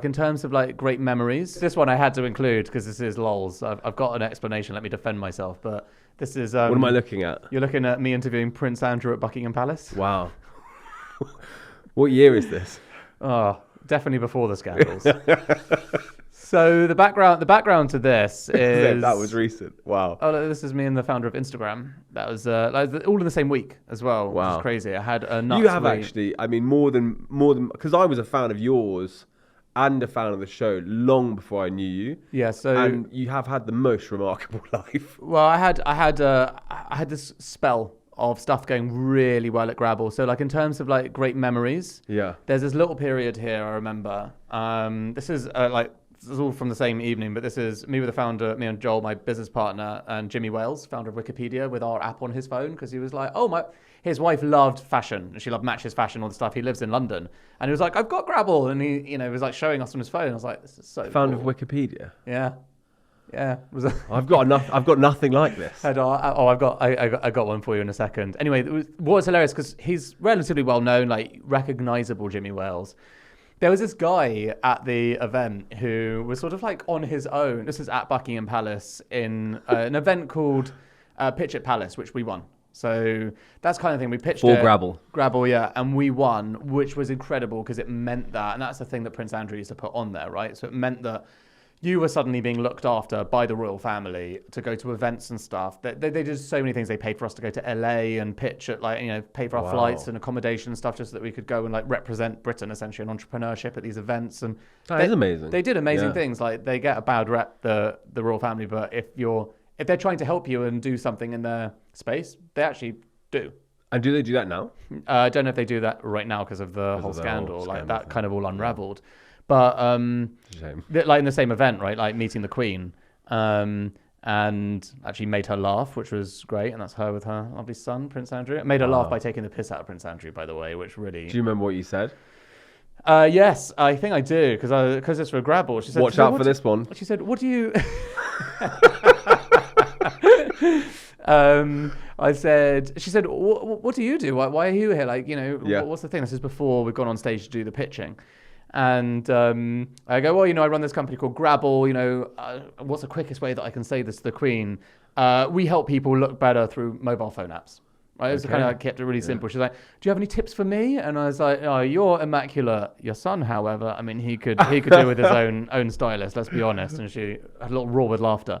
In terms of like great memories, this one I had to include because this is lols. I've got an explanation. Let me defend myself. But this is. What am I looking at? You're looking at me interviewing Prince Andrew at Buckingham Palace. Wow. What year is this? Oh, definitely before the scandals. So the background to this is That was recent. Wow. Oh, this is me and the founder of Instagram. That was all in the same week as well. Wow. Which is crazy. I had a nuts You have week. actually, I mean, more than because I was a fan of yours and a fan of the show long before I knew you. Yeah. So And you have had the most remarkable life. well, I had this spell of stuff going really well at Grabble. So like in terms of like great memories, Yeah. there's this little period here I remember. This is all from the same evening, but this is me with the founder, me and Joel, my business partner, and Jimmy Wales, founder of Wikipedia, with our app on his phone because he was like, his wife loved fashion. She loved Matches fashion, all the stuff. He lives in London, and he was like, I've got Grabble, and he, was like showing us on his phone. I was like, this is so Founder cool. of Wikipedia. Yeah. I've got nothing like this. I got one for you in a second. Anyway, what was hilarious because he's relatively well known, like recognizable Jimmy Wales. There was this guy at the event who was sort of like on his own. This is at Buckingham Palace in an event called Pitch at Palace, which we won. So that's kind of thing. We pitched For it. Grabble. Grabble, yeah. And we won, which was incredible because it meant that, and that's the thing that Prince Andrew used to put on there, right? So it meant that you were suddenly being looked after by the royal family to go to events and stuff. They did so many things. They paid for us to go to LA and pitch at pay for our flights and accommodation and stuff just so that we could go and like represent Britain essentially in entrepreneurship at these events. And That is amazing. They did amazing things. Like they get a bad rep, the royal family, but if they're trying to help you and do something in their space, they actually do. And do they do that now? I don't know if they do that right now because of the whole scandal. Like that thing. kind of all unraveled. But Shame. like in the same event, right? Like meeting the Queen, and actually made her laugh, which was great. And that's her with her lovely son, Prince Andrew. It made her laugh by taking the piss out of Prince Andrew, by the way, which really. Do you remember what you said? Yes, I think I do because it's for Grabble. She said, Watch out for this one. She said, "What do you?" She said, what do you do? Why are you here? Like, what's the thing? This is before we've gone on stage to do the pitching. And I go, I run this company called Grabble. What's the quickest way that I can say this to the Queen? We help people look better through mobile phone apps. Right? It kind of kept it really simple. She's like, do you have any tips for me? And I was like, oh, you're immaculate. Your son, however, I mean, he could do with his own stylist, let's be honest. And she had a little roar with laughter.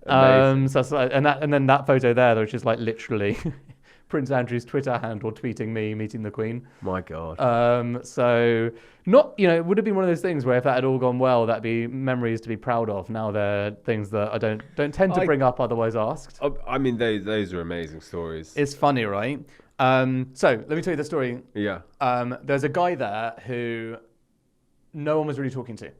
And then that photo there, which is like literally Prince Andrew's Twitter handle tweeting me meeting the Queen. My God. So not, it would have been one of those things where if that had all gone well, that'd be memories to be proud of. Now they're things that I don't tend to bring up otherwise asked. I mean, those are amazing stories. It's funny, right? So let me tell you the story. Yeah. There's a guy there who no one was really talking to.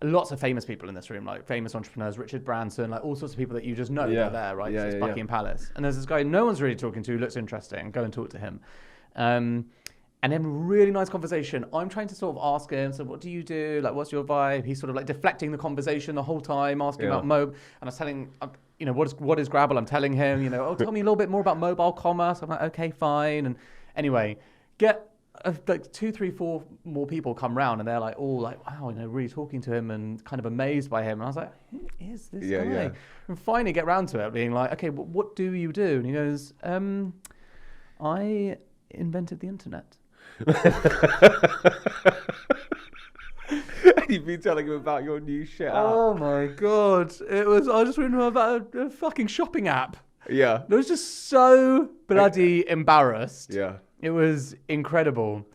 Lots of famous people in this room, like famous entrepreneurs, Richard Branson, like all sorts of people that you just know are there, right? It's Buckingham Palace. And there's this guy no one's really talking to who looks interesting. Go and talk to him. And then really nice conversation. I'm trying to sort of ask him, so what do you do? Like, what's your vibe? He's sort of like deflecting the conversation the whole time, asking about And I was telling, what is Grabble? I'm telling him, tell me a little bit more about mobile commerce. I'm like, okay, fine. And anyway, like 2, 3, 4 more people come round and they're like all like, wow, really talking to him and kind of amazed by him. And I was like, who is this guy? Yeah. And finally get round to it being like, okay, what do you do? And he goes, I invented the internet. You've been telling him about your new shit. Oh my God. I was just reading about a fucking shopping app. Yeah. I was just so bloody embarrassed. Yeah. It was incredible.